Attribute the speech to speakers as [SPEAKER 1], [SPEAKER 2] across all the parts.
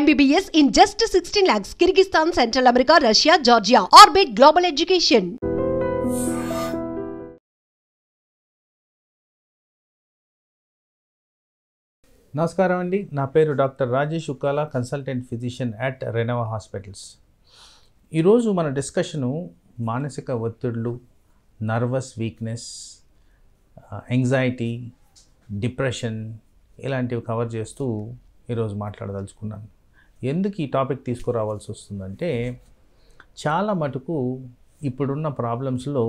[SPEAKER 1] MBBS in just 16 lakhs. Kyrgyzstan, Central America, Russia, Georgia. Orbit Global Education.
[SPEAKER 2] నమస్కారం అండి. నా పేరు doctor Rajesh Ukkala, consultant physician at Renova hospitals. ఈరోజు మన డిస్కషను మానసిక ఒత్తిళ్ళు, నర్వస్ వీక్నెస్, యాంగ్జైటీ, డిప్రెషన్ ఇలాంటివి కవర్ చేస్తూ ఈరోజు మాట్లాడదలుచుకున్నాను. ఎందుకు ఈ టాపిక్ తీసుకురావాల్సి వస్తుందంటే, చాలా మటుకు ఇప్పుడున్న ప్రాబ్లమ్స్లో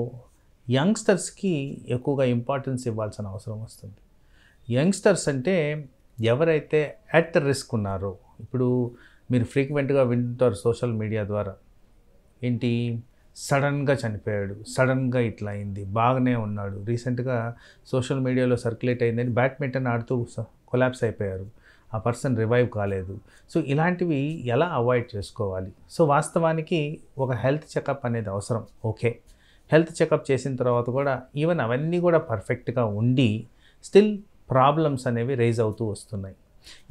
[SPEAKER 2] యంగ్స్టర్స్కి ఎక్కువగా ఇంపార్టెన్స్ ఇవ్వాల్సిన అవసరం వస్తుంది. యంగ్స్టర్స్ అంటే ఎవరైతే అట్ రిస్క్ ఉన్నారో, ఇప్పుడు మీరు ఫ్రీక్వెంట్గా వింటారు సోషల్ మీడియా ద్వారా, ఏంటి సడన్గా చనిపోయాడు, సడన్గా ఇట్లా అయింది, బాగానే ఉన్నాడు, రీసెంట్గా సోషల్ మీడియాలో సర్క్యులేట్ అయిందని బ్యాడ్మింటన్ ఆడుతూ కొలాప్స్ అయిపోయారు, ఆ పర్సన్ రివైవ్ కాలేదు. సో ఇలాంటివి ఎలా అవాయిడ్ చేసుకోవాలి? సో వాస్తవానికి ఒక హెల్త్ చెకప్ అనేది అవసరం. ఓకే, హెల్త్ చెకప్ చేసిన తర్వాత కూడా ఈవెన్ అవన్నీ కూడా పర్ఫెక్ట్గా ఉండి స్టిల్ ప్రాబ్లమ్స్ అనేవి రైజ్ అవుతూ వస్తున్నాయి.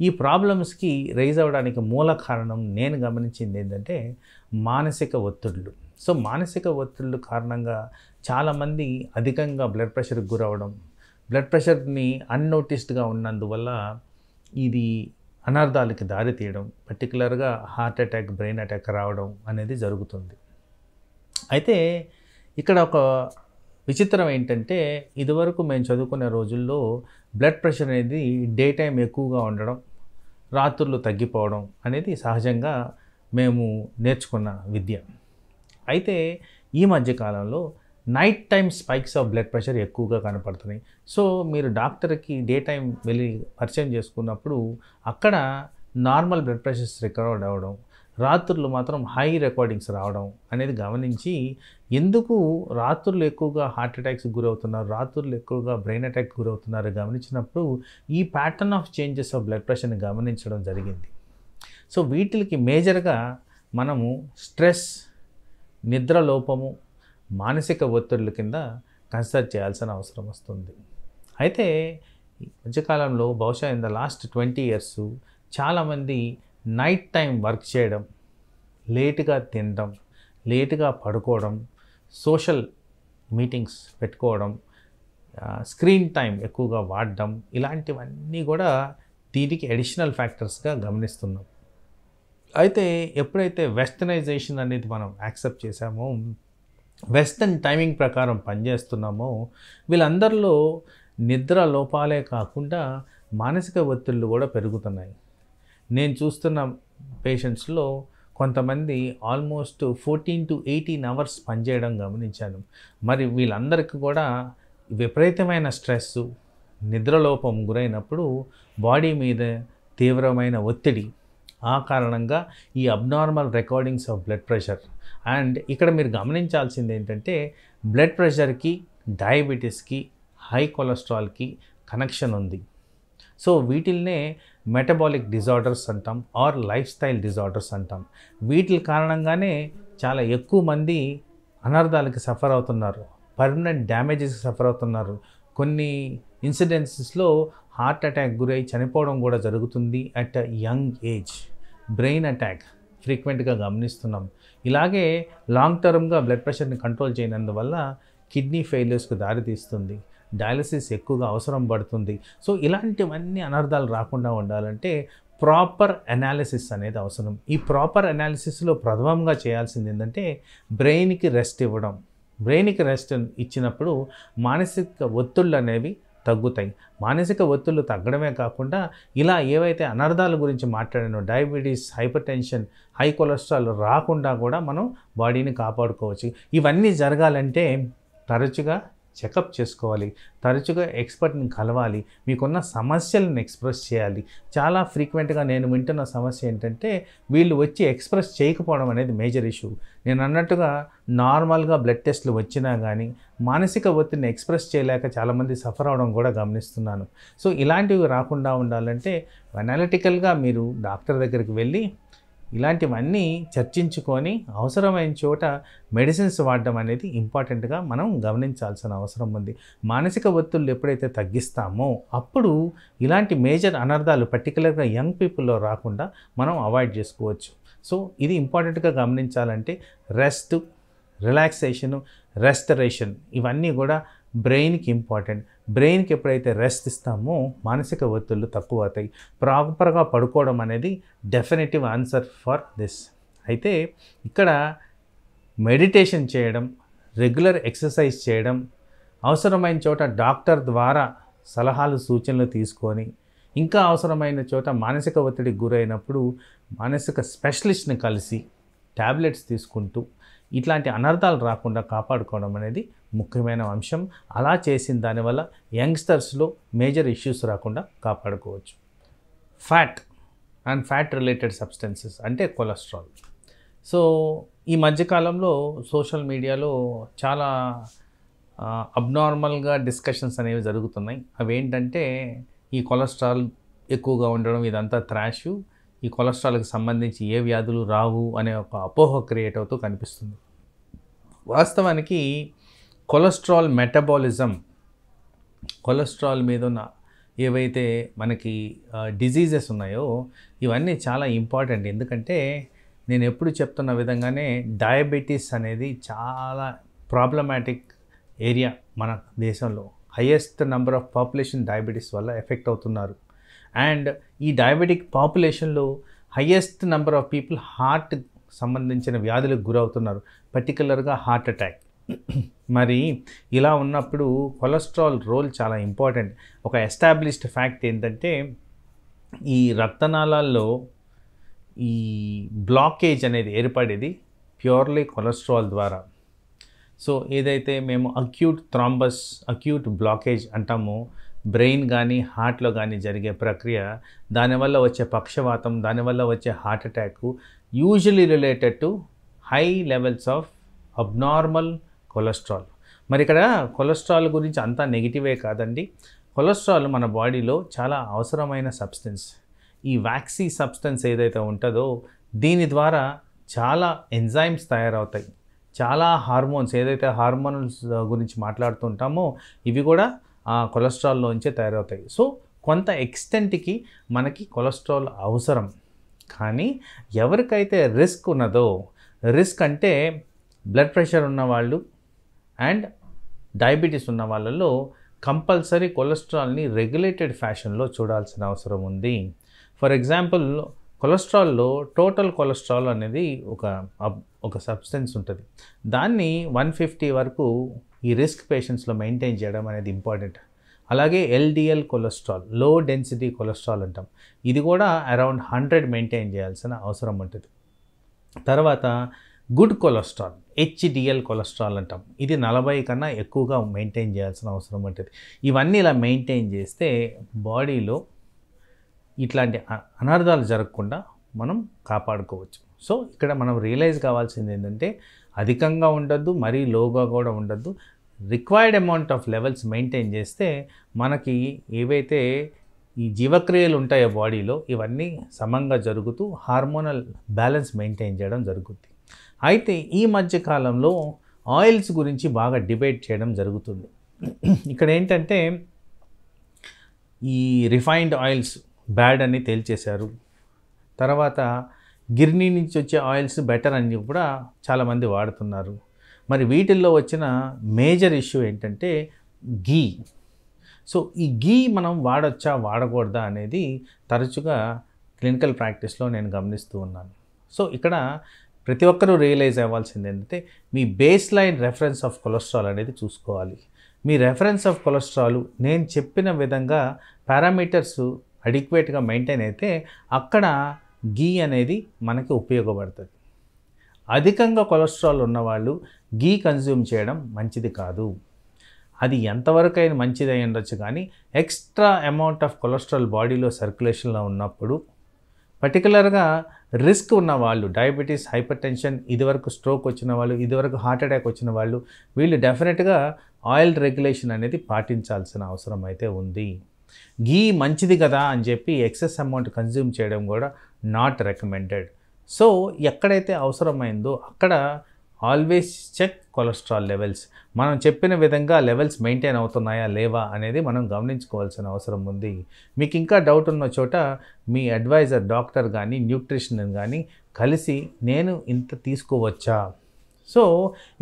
[SPEAKER 2] ఈ ప్రాబ్లమ్స్కి రైజ్ అవ్వడానికి మూల కారణం నేను గమనించింది ఏంటంటే మానసిక ఒత్తిళ్ళు. సో మానసిక ఒత్తిళ్ళు కారణంగా చాలామంది అధికంగా బ్లడ్ ప్రెషర్కి గురవడం, బ్లడ్ ప్రెషర్ని అన్నోటిస్డ్గా ఉన్నందువల్ల ఇది అనర్థాలకి దారి తీయడం, పర్టికులర్గా హార్ట్ అటాక్, బ్రెయిన్ అటాక్ రావడం అనేది జరుగుతుంది. అయితే ఇక్కడ ఒక విచిత్రం ఏంటంటే, ఇదివరకు మేము చదువుకునే రోజుల్లో బ్లడ్ ప్రెషర్ అనేది డే టైం ఎక్కువగా ఉండడం, రాత్రులు తగ్గిపోవడం అనేది సహజంగా మేము నేర్చుకున్న విద్య. అయితే ఈ మధ్యకాలంలో night time spikes of blood pressure ఎక్కువగా కనపడుతున్నాయి. సో మీరు డాక్టర్కి డే టైం వెళ్ళి పరిచయం చేసుకున్నప్పుడు అక్కడ నార్మల్ బ్లడ్ ప్రెషర్స్ రికవర్ అవ్వడం, రాత్రులు మాత్రం హై రికార్డింగ్స్ రావడం అనేది గమనించి, ఎందుకు రాత్రులు ఎక్కువగా హార్ట్ అటాక్స్కి గురవుతున్నారు, రాత్రులు ఎక్కువగా బ్రెయిన్ అటాక్కి గురవుతున్నారు గమనించినప్పుడు ఈ pattern of changes of blood ప్రెషర్ని గమనించడం జరిగింది. సో వీటికి మేజర్గా మనము స్ట్రెస్, నిద్ర లోపము, మానసిక ఒత్తిళ్ళ కింద కన్సిడర్ చేయాల్సిన అవసరం వస్తుంది. అయితే ఈ మధ్యకాలంలో బహుశా ఇన్ ద లాస్ట్ 20 years చాలామంది నైట్ టైం వర్క్ చేయడం, లేటుగా తినడం, లేటుగా పడుకోవడం, సోషల్ మీటింగ్స్ పెట్టుకోవడం, స్క్రీన్ టైం ఎక్కువగా వాడడం, ఇలాంటివన్నీ కూడా దీనికి అడిషనల్ ఫ్యాక్టర్స్గా గమనిస్తున్నాం. అయితే ఎప్పుడైతే వెస్టర్నైజేషన్ అనేది మనం యాక్సెప్ట్ చేశామో, వెస్టర్న్ టైమింగ్ ప్రకారం పనిచేస్తున్నామో, వీళ్ళందరిలో నిద్ర లోపాలే కాకుండా మానసిక ఒత్తిళ్ళు కూడా పెరుగుతున్నాయి. నేను చూస్తున్న పేషెంట్స్లో కొంతమంది ఆల్మోస్ట్ 14 to 18 hours పనిచేయడం గమనించాను. మరి వీళ్ళందరికీ కూడా విపరీతమైన స్ట్రెస్, నిద్రలోపం గురైనప్పుడు బాడీ మీద తీవ్రమైన ఒత్తిడి, ఆ కారణంగా ఈ abnormal recordings of blood pressure. And ఇక్కడ మీరు గమనించాల్సింది ఏంటంటే, బ్లడ్ ప్రెషర్కి, డయాబెటీస్కి, హై కొలెస్ట్రాల్కి కనెక్షన్ ఉంది. సో వీటిల్నే మెటబాలిక్ డిజార్డర్స్ అంటాం, ఆర్ లైఫ్ స్టైల్ డిజార్డర్స్ అంటాం. వీటి కారణంగానే చాలా ఎక్కువ మంది అనర్థాలకి సఫర్ అవుతున్నారు, పర్మనెంట్ డ్యామేజెస్కి సఫర్ అవుతున్నారు. కొన్ని ఇన్సిడెన్సెస్లో హార్ట్ అటాక్ గురై చనిపోవడం కూడా జరుగుతుంది at young age. Brain attack ఫ్రీక్వెంట్గా గమనిస్తున్నాం. ఇలాగే లాంగ్ టర్మ్గా బ్లడ్ ప్రెషర్ని కంట్రోల్ చేయనందువల్ల కిడ్నీ ఫెయిల్యూర్స్కి దారితీస్తుంది, డయాలసిస్ ఎక్కువగా అవసరం పడుతుంది. సో ఇలాంటివన్నీ అనర్థాలు రాకుండా ఉండాలంటే ప్రాపర్ అనాలిసిస్ అనేది అవసరం. ఈ ప్రాపర్ అనాలిసిస్లో ప్రథమంగా చేయాల్సింది ఏంటంటే బ్రెయిన్కి రెస్ట్ ఇవ్వడం. బ్రెయిన్కి రెస్ట్ ఇచ్చినప్పుడు మానసిక ఒత్తిళ్ళు అనేవి తగ్గుతాయి. మానసిక ఒత్తిళ్ళు తగ్గడమే కాకుండా ఇలా ఏవైతే అనర్థాల గురించి మాట్లాడానో, diabetes, hypertension, high cholesterol రాకుండా కూడా మనం బాడీని కాపాడుకోవచ్చు. ఇవన్నీ జరగాలంటే తరచుగా చెకప్ చేసుకోవాలి, తరచుగా ఎక్స్పర్ట్ని కలవాలి, మీకున్న సమస్యలను ఎక్స్ప్రెస్ చేయాలి. చాలా ఫ్రీక్వెంట్గా నేను వింటున్న సమస్య ఏంటంటే, వీళ్ళు వచ్చి ఎక్స్ప్రెస్ చేయకపోవడం అనేది మేజర్ ఇష్యూ. నేను అన్నట్టుగా నార్మల్గా బ్లడ్ టెస్ట్లు వచ్చినా కానీ మానసిక ఒత్తిడిని ఎక్స్ప్రెస్ చేయలేక చాలామంది సఫర్ అవడం కూడా గమనిస్తున్నాను. సో ఇలాంటివి రాకుండా ఉండాలంటే అనాలిటికల్గా మీరు డాక్టర్ దగ్గరికి వెళ్ళి ఇలాంటివన్నీ చర్చించుకొని అవసరమైన చోట మెడిసిన్స్ వాడడం అనేది ఇంపార్టెంట్గా మనం గమనించాల్సిన అవసరం ఉంది. మానసిక ఒత్తిళ్ళు ఎప్పుడైతే తగ్గిస్తామో అప్పుడు ఇలాంటి మేజర్ అనర్థాలు పర్టికులర్గా యంగ్ పీపుల్లో రాకుండా మనం అవాయిడ్ చేసుకోవచ్చు. సో ఇది ఇంపార్టెంట్గా గమనించాలంటే రెస్ట్, రిలాక్సేషను, రెస్టరేషన్ ఇవన్నీ కూడా బ్రెయిన్కి ఇంపార్టెంట్. బ్రెయిన్కి ఎప్పుడైతే రెస్ట్ ఇస్తామో మానసిక ఒత్తిళ్ళు తక్కువ అవుతాయి. ప్రాపర్గా పడుకోవడం అనేది డెఫినెటివ్ ఆన్సర్ ఫర్ దిస్. అయితే ఇక్కడ మెడిటేషన్ చేయడం, రెగ్యులర్ ఎక్సర్సైజ్ చేయడం, అవసరమైన చోట డాక్టర్ ద్వారా సలహాలు సూచనలు తీసుకొని, ఇంకా అవసరమైన చోట మానసిక ఒత్తిడికి గురైనప్పుడు మానసిక స్పెషలిస్ట్ని కలిసి ట్యాబ్లెట్స్ తీసుకుంటూ ఇట్లాంటి అనర్థాలు రాకుండా కాపాడుకోవడం అనేది ముఖ్యమైన అంశం. అలా చేసిన దానివల్ల యంగ్స్టర్స్లో మేజర్ ఇష్యూస్ రాకుండా కాపాడుకోవచ్చు. Fat and fat related substances అంటే కొలెస్ట్రాల్. సో ఈ మధ్యకాలంలో సోషల్ మీడియాలో చాలా అబ్నార్మల్గా డిస్కషన్స్ అనేవి జరుగుతున్నాయి. అవి ఏంటంటే ఈ కొలెస్ట్రాల్ ఎక్కువగా ఉండడం ఇదంతా త్రాష్, ఈ కొలెస్ట్రాల్కి సంబంధించి ఏ వ్యాధులు రావు అనే ఒక అపోహ క్రియేట్ అవుతూ కనిపిస్తుంది. వాస్తవానికి కొలెస్ట్రాల్ మెటబాలిజం, కొలెస్ట్రాల్ మీద ఉన్న ఏవైతే మనకి డిజీజెస్ ఉన్నాయో ఇవన్నీ చాలా ఇంపార్టెంట్. ఎందుకంటే నేను ఎప్పుడు చెప్తున్న విధంగానే డయాబెటీస్ అనేది చాలా ప్రాబ్లమాటిక్ ఏరియా మన దేశంలో. Highest number of population diabetes వల్ల ఎఫెక్ట్ అవుతున్నారు. అండ్ ఈ డయాబెటిక్ పాపులేషన్లో highest number of people heart సంబంధించిన వ్యాధులకు గురవుతున్నారు, పర్టికులర్గా హార్ట్ అటాక్. మరి ఇలా ఉన్నప్పుడు కొలెస్ట్రాల్ రోల్ చాలా ఇంపార్టెంట్. ఒక ఎస్టాబ్లిష్డ్ ఫ్యాక్ట్ ఏంటంటే ఈ రక్తనాళాల్లో ఈ బ్లాకేజ్ అనేది ఏర్పడేది ప్యూర్లీ కొలెస్ట్రాల్ ద్వారా. సో ఏదైతే మేము అక్యూట్ థ్రాంబస్, అక్యూట్ బ్లాకేజ్ అంటామో, బ్రెయిన్ కానీ హార్ట్లో కానీ జరిగే ప్రక్రియ, దానివల్ల వచ్చే పక్షవాతం, దానివల్ల వచ్చే heart attack usually related to high levels of abnormal cholesterol. మరి ఇక్కడ కొలెస్ట్రాల్ గురించి అంతా నెగిటివే కాదండి. కొలెస్ట్రాల్ మన బాడీలో చాలా అవసరమైన సబ్స్టెన్స్. ఈ వ్యాక్సీ సబ్స్టెన్స్ ఏదైతే ఉంటుందో దీని ద్వారా చాలా ఎంజైమ్స్ తయారవుతాయి, చాలా హార్మోన్స్, ఏదైతే హార్మోన్స్ గురించి మాట్లాడుతుంటామో ఇవి కూడా ఆ కొలెస్ట్రాల్లోంచే తయారవుతాయి. సో కొంత ఎక్స్టెంట్కి మనకి కొలెస్ట్రాల్ అవసరం. కానీ ఎవరికైతే రిస్క్ ఉన్నదో, రిస్క్ అంటే బ్లడ్ ప్రెషర్ ఉన్నవాళ్ళు అండ్ డయాబెటీస్ ఉన్న వాళ్ళలో కంపల్సరీ కొలెస్ట్రాల్ని రెగ్యులేటెడ్ ఫ్యాషన్లో చూడాల్సిన అవసరం ఉంది. ఫర్ ఎగ్జాంపుల్ కొలెస్ట్రాల్లో టోటల్ కొలెస్ట్రాల్ అనేది ఒక సబ్స్టెన్స్ ఉంటుంది. దాన్ని 150 వరకు ఈ రిస్క్ పేషెంట్స్లో మెయింటైన్ చేయడం అనేది ఇంపార్టెంట్. అలాగే LDL cholesterol, low density cholesterol అంటాం, ఇది కూడా అరౌండ్ 100 మెయింటైన్ చేయాల్సిన అవసరం ఉంటుంది. తర్వాత గుడ్ కొలెస్ట్రాల్, హెచ్డిఎల్ కొలెస్ట్రాల్ అంటాం, ఇది 40 కన్నా ఎక్కువగా మెయింటైన్ చేయాల్సిన అవసరం ఉంటుంది. ఇవన్నీ ఇలా మెయింటైన్ చేస్తే బాడీలో ఇట్లాంటి అనర్థాలు జరగకుండా మనం కాపాడుకోవచ్చు. సో ఇక్కడ మనం రియలైజ్ కావాల్సింది ఏంటంటే అధికంగా ఉండద్దు, మరీ లోగా కూడా ఉండద్దు. Required amount of levels maintain చేస్తే మనకి ఏవైతే ఈ జీవక్రియలు ఉంటాయో బాడీలో ఇవన్నీ సమంగా జరుగుతూ హార్మోనల్ బ్యాలెన్స్ మెయింటైన్ చేయడం జరుగుతుంది. అయితే ఈ మధ్య కాలంలో ఆయిల్స్ గురించి బాగా డిబేట్ చేయడం జరుగుతుంది. ఇక్కడ ఏంటంటే ఈ రిఫైన్డ్ ఆయిల్స్ బ్యాడ్ అని తేల్చేశారు. తర్వాత గిర్నీ నుంచి వచ్చే ఆయిల్స్ బెటర్ అని కూడా చాలామంది వాడుతున్నారు. మరి వీటిల్లో వచ్చిన మేజర్ ఇష్యూ ఏంటంటే గీ. సో ఈ గీ మనం వాడొచ్చా వాడకూడదా అనేది తరచుగా క్లినికల్ ప్రాక్టీస్లో నేను గమనిస్తూ ఉన్నాను. సో ఇక్కడ ప్రతి ఒక్కరూ రియలైజ్ అవ్వాల్సింది ఏంటంటే మీ baseline reference of cholesterol అనేది చూసుకోవాలి. మీ రెఫరెన్స్ ఆఫ్ కొలెస్ట్రాల్ నేను చెప్పిన విధంగా పారామీటర్స్ అడిక్వేట్గా మెయింటైన్ అయితే అక్కడ గీ అనేది మనకి ఉపయోగపడుతుంది. అధికంగా కొలెస్ట్రాల్ ఉన్నవాళ్ళు గీ కన్జ్యూమ్ చేయడం మంచిది కాదు. అది ఎంతవరకు అయినా మంచిది అయి ఉండొచ్చు, కానీ ఎక్స్ట్రా అమౌంట్ ఆఫ్ కొలెస్ట్రాల్ బాడీలో సర్క్యులేషన్లో ఉన్నప్పుడు, పర్టికులర్గా రిస్క్ ఉన్న వాళ్ళు, డయాబెటీస్, హైపర్ టెన్షన్, ఇదివరకు స్ట్రోక్ వచ్చిన వాళ్ళు, ఇదివరకు హార్ట్ అటాక్ వచ్చిన వాళ్ళు, వీళ్ళు డెఫినెట్గా ఆయిల్ రెగ్యులేషన్ అనేది పాటించాల్సిన అవసరం అయితే ఉంది. గీ మంచిది కదా అని చెప్పి ఎక్సెస్ అమౌంట్ కన్జ్యూమ్ చేయడం కూడా నాట్ రికమెండెడ్. సో ఎక్కడైతే అవసరమైందో అక్కడ ఆల్వేస్ చెక్ కొలెస్ట్రాల్ లెవెల్స్. మనం చెప్పిన విధంగా లెవెల్స్ మెయింటైన్ అవుతున్నాయా లేవా అనేది మనం గమనించుకోవాల్సిన అవసరం ఉంది. మీకు ఇంకా డౌట్ ఉన్న చోట మీ అడ్వైజర్ డాక్టర్ కానీ న్యూట్రిషన్ కానీ కలిసి నేను ఇంత తీసుకోవచ్చా. సో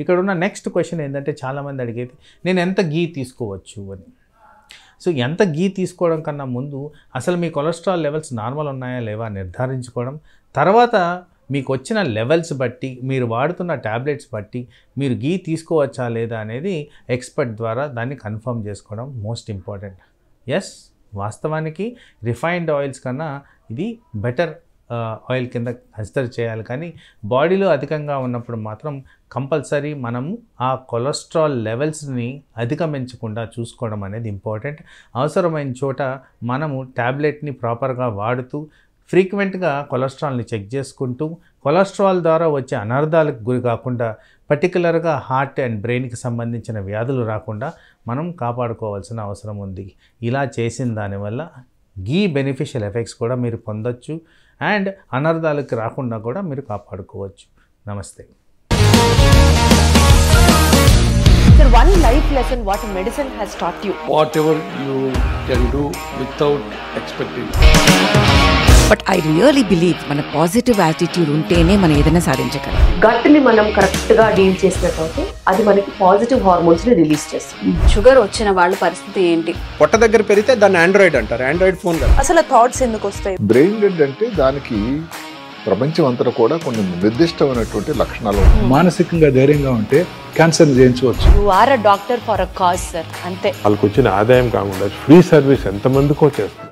[SPEAKER 2] ఇక్కడ ఉన్న నెక్స్ట్ క్వశ్చన్ ఏంటంటే చాలామంది అడిగేది నేను ఎంత గీ తీసుకోవచ్చు అని. సో ఎంత గీ తీసుకోవడం కన్నా ముందు అసలు మీ కొలెస్ట్రాల్ లెవెల్స్ నార్మల్ ఉన్నాయా లేవా నిర్ధారించుకోవడం, తర్వాత మీకు వచ్చిన లెవెల్స్ బట్టి మీరు వాడుతున్న ట్యాబ్లెట్స్ బట్టి మీరు గీ తీసుకోవచ్చా లేదా అనేది ఎక్స్పర్ట్ ద్వారా దాన్ని కన్ఫర్మ్ చేసుకోవడం మోస్ట్ ఇంపార్టెంట్. ఎస్, వాస్తవానికి రిఫైన్డ్ ఆయిల్స్ కన్నా ఇది బెటర్ ఆయిల్ కింద కన్సిడర్ చేయాలి. కానీ బాడీలో అధికంగా ఉన్నప్పుడు మాత్రం కంపల్సరీ మనము ఆ కొలెస్ట్రాల్ లెవెల్స్ని అధిగమించకుండా చూసుకోవడం అనేది ఇంపార్టెంట్. అవసరమైన చోట మనము ట్యాబ్లెట్ని ప్రాపర్గా వాడుతూ ఫ్రీక్వెంట్గా కొలెస్ట్రాల్ని చెక్ చేసుకుంటూ కొలెస్ట్రాల్ ద్వారా వచ్చే అనర్థాలకు గురి కాకుండా పర్టికులర్గా హార్ట్ అండ్ బ్రెయిన్కి సంబంధించిన వ్యాధులు రాకుండా మనం కాపాడుకోవాల్సిన అవసరం ఉంది. ఇలా చేసిన దానివల్ల గీ బెనిఫిషియల్ ఎఫెక్ట్స్ కూడా మీరు పొందొచ్చు అండ్ అనర్థాలకు రాకుండా కూడా మీరు కాపాడుకోవచ్చు. నమస్తే.
[SPEAKER 3] Sir, one life lesson what medicine has taught you.
[SPEAKER 4] Whatever you can do without expecting.
[SPEAKER 5] But I really believe మన పాజిటివ్ యాటిట్యూడ్ ఉంటేనే మనం ఏదైనా సాధించగలం.
[SPEAKER 3] గట్ ని మనం కరెక్ట్ గా డీల్ చేసినట్లయితే అది మనకి పాజిటివ్ హార్మోన్స్ ని రిలీజ్ చేస్తుంది.
[SPEAKER 6] షుగర్ వచ్చిన వాళ్ళ పరిస్థితి ఏంటి?
[SPEAKER 4] పొట్ట దగ్గర పెరిగితే దాన్ని ఆండ్రాయిడ్ అంటారు, ఆండ్రాయిడ్ ఫోన్ కదా.
[SPEAKER 3] అసలు థాట్స్ ఎందుకు వస్తాయి?
[SPEAKER 7] బ్రెయిన్ డెడ్ అంటే దానికి ప్రపంచం అంతా కూడా కొన్ని నిర్దిష్టమైనటువంటి లక్షణాలు.
[SPEAKER 8] మానసికంగా ధైర్యంగా ఉంటే క్యాన్సర్ జయించవచ్చు.
[SPEAKER 3] You are a doctor for a cause sir, అంతే.
[SPEAKER 9] వాళ్ళకి వచ్చిన ఆదాయం కాకుండా ఫ్రీ సర్వీస్ ఎంతమందికో చేస్తుంది.